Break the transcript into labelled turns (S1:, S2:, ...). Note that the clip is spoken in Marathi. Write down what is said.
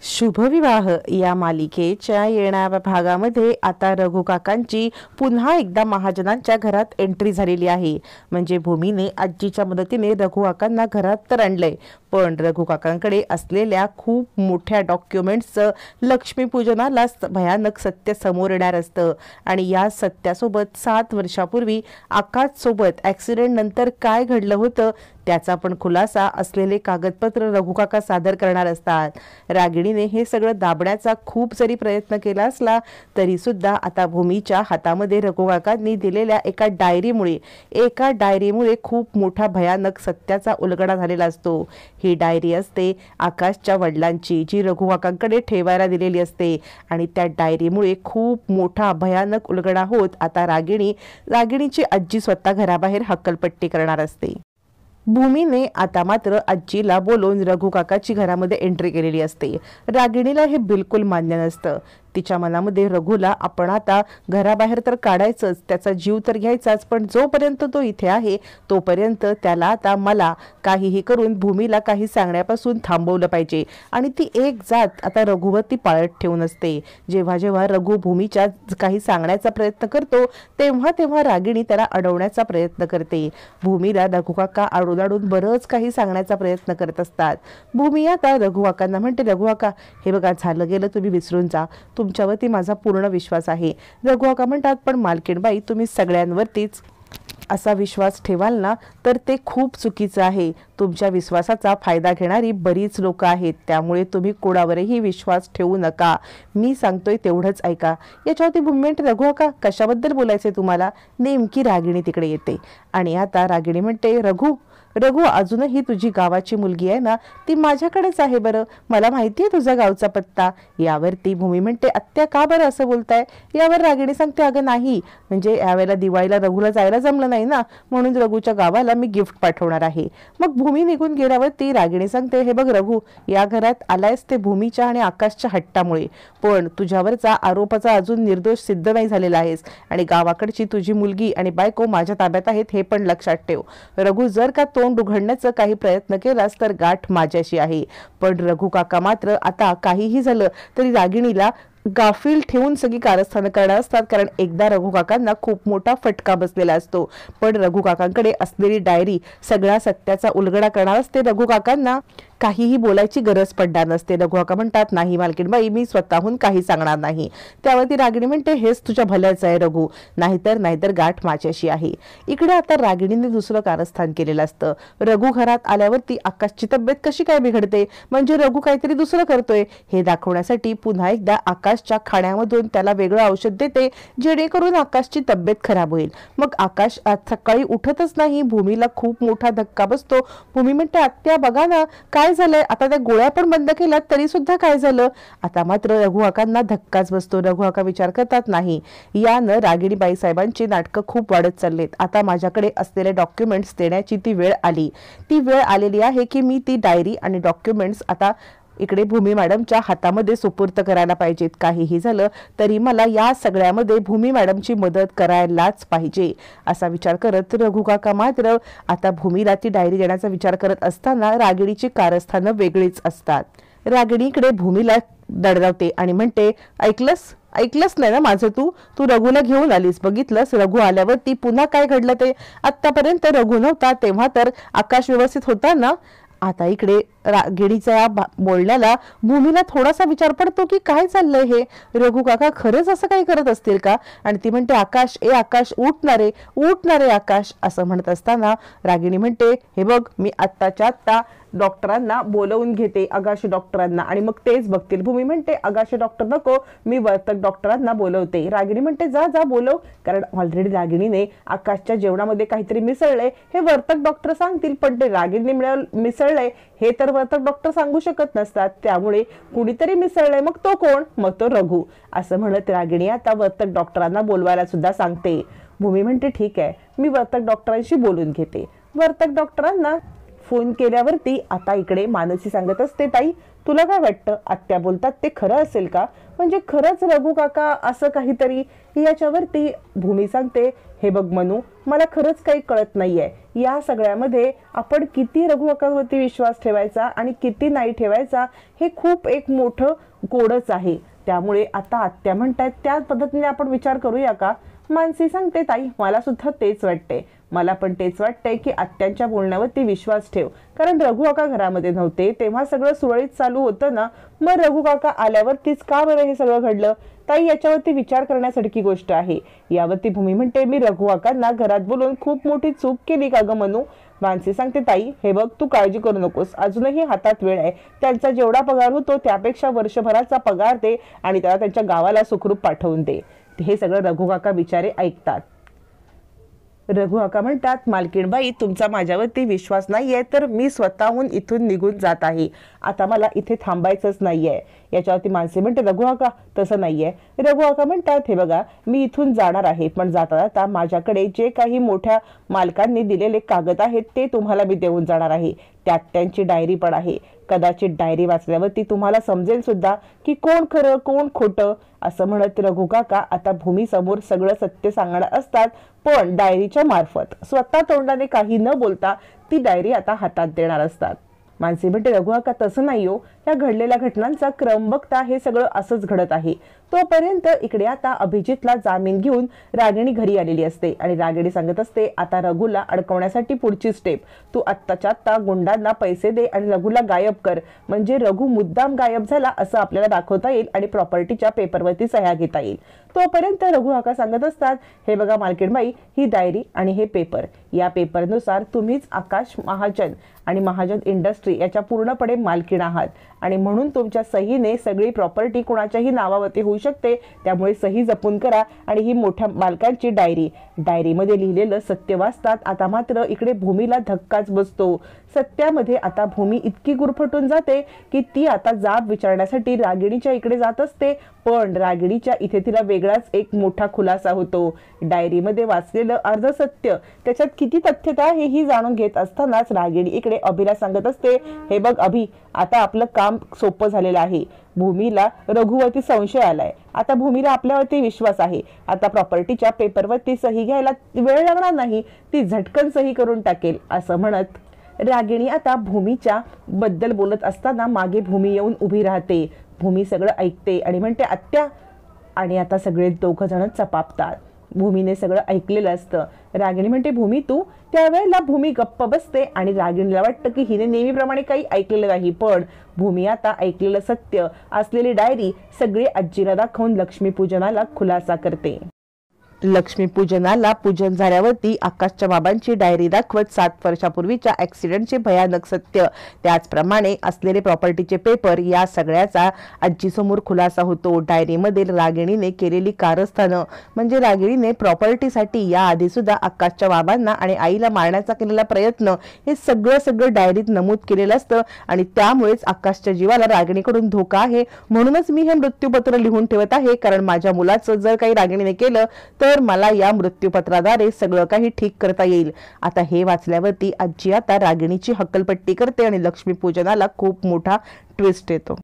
S1: शुभविवाह या मालिकेच्या येणाऱ्या भागामध्ये आता रघु काकांची पुन्हा एकदा महाजनांच्या घरात एंट्री झालेली आहे। म्हणजे भूमीने आजीच्या मदतीने रघु काकांना घरात तर आणलंय, पण रघु काकांकडे असलेल्या खूप मोठ्या डॉक्युमेंट्सचं लक्ष्मीपूजनाला भयानक सत्य समोर येणार असतं आणि या सत्यासोबत 7 वर्षापूर्वी आकाश सोबत ॲक्सिडेंट नंतर काय घडलं होतं त्याचा पण खुलासा असलेले कागदपत्र रघु काका सादर करणार असतात। रागिणीने हे सगळं दाबण्याचा खूप जरी प्रयत्न केला असला तरी सुद्धा आता भूमीच्या हातामध्ये रघु काकांनी दिलेल्या एका डायरीमुळे खूप मोठा भयानक सत्याचा उलगडा झालेला असतो। ही डायरी असते आकाशच्या वडिलांची, जी रघु काकांकडे ठेवायला दिलेली असते आणि त्या डायरीमुळे खूप मोठा भयानक उलगडा होत आता रागिणीची आजी स्वतः घराबाहेर हक्कलपट्टी करणार असते। भूमीने आता मात्र आजीला बोलून रघु काकाची घरामध्ये एंट्री केलेली असते। रागिणीला हे बिलकुल मान्य नसतं। तिच्या मनामध्ये रघुला आपण आता घराबाहेर तर काढायचंच, त्याचा जीव तर घ्यायचाच, पण जोपर्यंत तो इथे आहे तोपर्यंत त्याला आता मला काहीही करून भूमीला काही सांगण्यापासून थांबवलं पाहिजे आणि ती एक जात आता रघुवरती पाळत ठेवून असते। जेव्हा जेव्हा रघु भूमीच्या काही सांगण्याचा प्रयत्न करतो तेव्हा तेव्हा रागिणी त्याला अडवण्याचा प्रयत्न करते। भूमीला रघु काका अडून बरंच काही सांगण्याचा प्रयत्न करत असतात। भूमी आता रघु काकांना म्हणते, रघु काका हे बघा झालं गेलं तुम्ही विसरून जा, तुमच्यावरती माझा पूर्ण विश्वास आहे। रघु काका म्हणतात, पण मालकीणबाई तुम्ही सगळ्यांवरतीच असा विश्वास ठेवाल ना तर ते खूप चुकीचं आहे। तुमच्या विश्वासाचा फायदा घेणारी बरीच लोक आहेत, त्यामुळे तुम्ही कोणावरही विश्वास ठेवू नका। मी सांगतोय तेवढंच ऐका। याच्यावरती भूमी म्हणते, रघु काका कशाबद्दल बोलायचंय तुम्हाला? नेमकी रागिणी तिकडे येते आणि आता रागिणी म्हणते, रघु अजूनही तुझी गावाची मुलगी आहे ना, ती माझ्याकडेच आहे बरं, मला माहिती आहे तुझा गावचा पत्ता। यावरती भूमी म्हणते, आत्या का बरं असं बोलताय? यावर रागिणी सांगते, अगं नाही, म्हणजे यावेळेला दिवाळीला रघुला जायला जमलं नाही ना, म्हणून रघुच्या गावाला मी गिफ्ट पाठवणार आहे। मग भूमी निघून गेल्यावरती रागिणी सांगते, हे बघ रघु, या घरात आलायस ते भूमीच्या आणि आकाशच्या हट्टामुळे, पण तुझ्यावरचा आरोपाचा अजून निर्दोष सिद्ध नाही झालेला आहेस आणि गावाकडची तुझी मुलगी आणि बायको माझ्या ताब्यात आहेत हे पण लक्षात ठेव। रघु जर का तोंड उघडण्याचा काही प्रयत्न केलास तर गाठ माझ्याशी आहे। पण रघु काका मात्र आता काहीही झालं तरी रागिणीला गाफील ठेवून सगळी कारस्थानं करणार असतात, कारण एकदा रघु काकांना खूप मोठा फटका बसलेला असतो। पण रघु काकांकडे असलेली डायरी सगळ्या सत्याचा उलगडा करणार असते। रघु काकांना काहीही बोलायची गरज पडणार नसते। रघु काका म्हणतात, नाही मालकीणबाई, मी स्वतःहून काही सांगणार नाही। त्यावरती रागिणी म्हणते, हेच तुझ्या भल्याचं आहे रघु, नाहीतर गाठ माझ्याशी आहे। इकडे आता रागिणीने दुसरं कारस्थान केलेलं असतं। रघु घरात आल्यावरती आकाशची तब्येत कशी काय बिघडते, म्हणजे रघु काहीतरी दुसरं करतोय हे दाखवण्यासाठी पुन्हा एकदा आकाशच्या खाण्यामधून त्याला वेगळं औषध देते, जेणेकरून आकाशची तब्येत खराब होईल। मग आकाश आज सकाळी उठतच नाही। भूमीला खूप मोठा धक्का बसतो। भूमी म्हणते, आत्या बघा ना काय झालंय, आता त्या गोळ्या पण बंद केल्यात तरी सुद्धा काय झालं? आता मात्र रघु काकांना धक्काच बसतो। रघु काका विचार करतात, नाही, यानं रागिणी बाई साहेबांची नाटकं खूप वाढत चाललेत। आता माझ्याकडे असलेले डॉक्युमेंट्स देण्याची ती वेळ आलेली आहे की मी ती डायरी आणि डॉक्युमेंट्स आता इकडे भूमी मॅडमच्या हातामध्ये सुपूर्त करायला पाहिजेत। काहीही झालं तरी मला या सगळ्यामध्ये भूमी मॅडमची मदत करायलाच पाहिजे असा विचार करत रघु काका मात्र आता भूमीला ती डायरी देण्याचा विचार करत असताना रागिणीची कारस्थानं वेगळीच असतात। रागिणीकडे भूमीला दडदडते आणि म्हणते, ऐकलंस नाही ना माझं? तू रघुला घेऊन आलीस, बघितलंस रघु आल्यावरती पुन्हा काय घडलं ते? आतापर्यंत रघु नव्हता तेव्हा तर आकाश व्यवस्थित होता ना? आता इकडे रागिणीच्या या बोलण्याला भूमीला थोडासा विचार पडतो की काय चाललंय हे, रघु काका खरंच असं काही करत असतील का? आणि ती म्हणते, आकाश उठणारे आकाश असं म्हणत असताना रागिणी म्हणते, हे बघ, मी आत्ताच्या आत्ता डॉक्टरांना बोलवून घेते, आगाशे डॉक्टरांना, आणि मग तेच बघतील। भूमी म्हणते, आगाशे डॉक्टर नको, मी वर्तक डॉक्टरांना बोलवते। रागिणी म्हणते, जा बोलव, कारण ऑलरेडी रागिणीने आकाशच्या जेवणामध्ये काहीतरी मिसळलंय हे वर्तक डॉक्टर सांगतील, पण ते रागिणी मिसळलंय हे तर वर्तक डॉक्टर सांगू शकत नसतात, त्यामुळे कुणीतरी मिसळलंय, मग तो कोण? मग तो रघु असं म्हणत रागिणी आता वर्तक डॉक्टरांना बोलवायला सुद्धा सांगते। भूमी म्हणते, ठीक आहे, मी वर्तक डॉक्टरांशी बोलून घेते। वर्तक डॉक्टरांना फोन केल्यावरती आता इकडे मानसी सांगत असते, ताई तुला काय वाटतं, आत्या बोलतात ते खरं असेल का? म्हणजे खरंच रघु काका असं काहीतरी? याच्यावरती भूमी सांगते, हे बघ मनू, मला खरंच काही कळत नाहीये, या सगळ्यामध्ये आपण किती रघु काकांवरती विश्वास ठेवायचा आणि किती नाही ठेवायचा हे खूप एक मोठं कोडच आहे. त्यामुळे आता आत्या म्हणतायत त्या पद्धतीने आपण विचार करूया का? मानसी सांगते, ताई मला सुद्धा तेच वाटते, मला पण तेच वाटतंय की आत्यांच्या बोलण्यावरती विश्वास ठेव, कारण रघु काका घरामध्ये नव्हते तेव्हा सगळं सुरळीत चालू होतं ना, मग रघु काका आल्यावरतीच का बरं हे सगळं घडलं? ताई याच्यावरती विचार करण्यासारखी गोष्ट आहे. यावरती भूमी म्हणते, मी रघु काकांना घरात बोलून खूप मोठी चूक केली का ग मनू? मानसी सांगते, ताई हे बघ तू काळजी करू नकोस, अजूनही हातात वेळ आहे, त्यांचा जेवढा पगार होतो त्यापेक्षा वर्षभराचा पगार दे आणि त्याला त्यांच्या गावाला सुखरूप पाठवून दे. हे सगळं रघु काका बिचारे ऐकतात. रघु काका म्हणतात, मालकीणबाई तुमचा माझ्यावरती विश्वास नाहीये तर मी स्वतःहून इथून निघून जात आहे, आता मला इथे थांबायचंच नाहीये. याच्यावरती मानसी म्हणते, रघु काका तसं नाहीये. रघु काका म्हणतात, हे बघा मी इथून जाणार आहे, पण जाता जाता माझ्याकडे जे काही मोठ्या मालकांनी दिलेले कागद आहेत ते तुम्हाला मी देऊन जाणार आहे, त्यात त्यांची डायरी पण आहे. कदाचित डायरी वाचल्यावरती तुम्हाला समजेल सुद्धा की कोण खरं कोण खोटं. असं म्हणत रघु काका आता भूमी समोर सगळं सत्य सांगणार असतात, पण डायरीच्या मार्फत स्वतः तोंडाने काही न बोलता ती डायरी आता हातात देणार असतात. मानसी म्हणते, रघु काका तसं नाही हो, या घडलेल्या घटनांचा क्रम बघता हे सगळं असंच घडत आहे. तोपर्यंत इकडे आता अभिजितला जामीन घेऊन रागिणी घरी आलेली असते आणि रागिणी सांगत असते, आता रघुला अडकवण्यासाठी पुढची स्टेप, तू आत्ताच्या आत्ता गुंडांना पैसे दे आणि रघुला गायब कर, म्हणजे रघु मुद्दाम गायब झाला असं आपल्याला दाखवता येईल आणि प्रॉपर्टीच्या पेपरवरती सह्या घेता येईल. तोपर्यंत रघु काका सांगत असतात, हे बघा मालकीणबाई, ही डायरी आणि हे पेपर, या पेपरनुसार तुम्हीच आकाश महाजन आणि महाजन इंडस्ट्री याच्या पूर्णपणे मालकीण आहात आणि म्हणून तुमच्या सहीने सगळी प्रॉपर्टी कोणाच्याही नावावरती होऊ शकते, त्यामुळे सही जपून करा. आणि ही मोठ्या मालकांची डायरीमध्ये लिहिलेलं सत्य वाचतात. आता मात्र इकडे भूमीला धक्काच बसतो. सत्यामध्ये आता भूमी इतकी गुरफटून जाते की ती आता जाब विचारण्यासाठी रागिणीच्या इकडे जात असते, पण रागिणीच्या इथे तिला वेगळाच एक मोठा खुलासा होतो. डायरीमध्ये वाचलेलं अर्ध सत्य त्याच्यात किती तथ्यता आहे ही जाणून घेत असतानाच रागिणी इकडे अभिला सांगत असते, हे बघ अभि, आता आपलं काम सोपं झालेलं आहे, भूमीला रघुवरती संशय आलाय, आता भूमीला आपल्यावरती विश्वास आहे, आता प्रॉपर्टीच्या पेपरवरती सही घ्यायला वेळ लागणार नाही, ती झटकन सही करून टाकेल. असं म्हणत रागिणी आता भूमीच्या बद्दल बोलत असताना मागे भूमी येऊन उभी राहते. भूमी सगळं ऐकते आणि म्हणते, आत्या. आणि आता सगळे दोघं जण चपापतात. भूमीने सगळं ऐकलेलं असतं. रागिणी म्हणते, भूमी तू. त्यावेळेला भूमी गप्प बसते आणि रागिणीला वाटतं की हिने नेहमीप्रमाणे काही ऐकलेलं नाही, पण भूमी आता ऐकलेलं सत्य असलेली डायरी सगळी आजीला दाखवून लक्ष्मीपूजनाला खुलासा करते. लक्ष्मीपूजनाला पूजन झाल्यावरती आकाशच्या बाबांची डायरी दाखवत 7 वर्षापूर्वीच्या ऍक्सिडेंटचे भयानक सत्य, त्याचप्रमाणे असलेले प्रॉपर्टीचे पेपर, या सगळ्याचा आजीसमोर खुलासा होतो. डायरीमध्ये रागिणीने केलेली कारस्थानं, म्हणजे रागिणीने प्रॉपर्टीसाठी याआधी सुद्धा आकाशच्या बाबांना आणि आईला मारण्याचा केलेला प्रयत्न, हे सगळं डायरीत नमूद केलेलं असतं आणि त्यामुळेच आकाशच्या जीवाला रागिणीकडून धोका आहे. म्हणूनच मी हे मृत्यूपत्र लिहून ठेवत आहे, कारण माझ्या मुलाचं जर काही रागिणीने केलं तर मला या मृत्यूपत्राद्वारे सगळं काही ठीक करता येईल. आता हे वाचल्यावरती आजी आता रागिणीची हक्कलपट्टी करते आणि लक्ष्मीपूजनाला खूप मोठा ट्विस्ट येतो.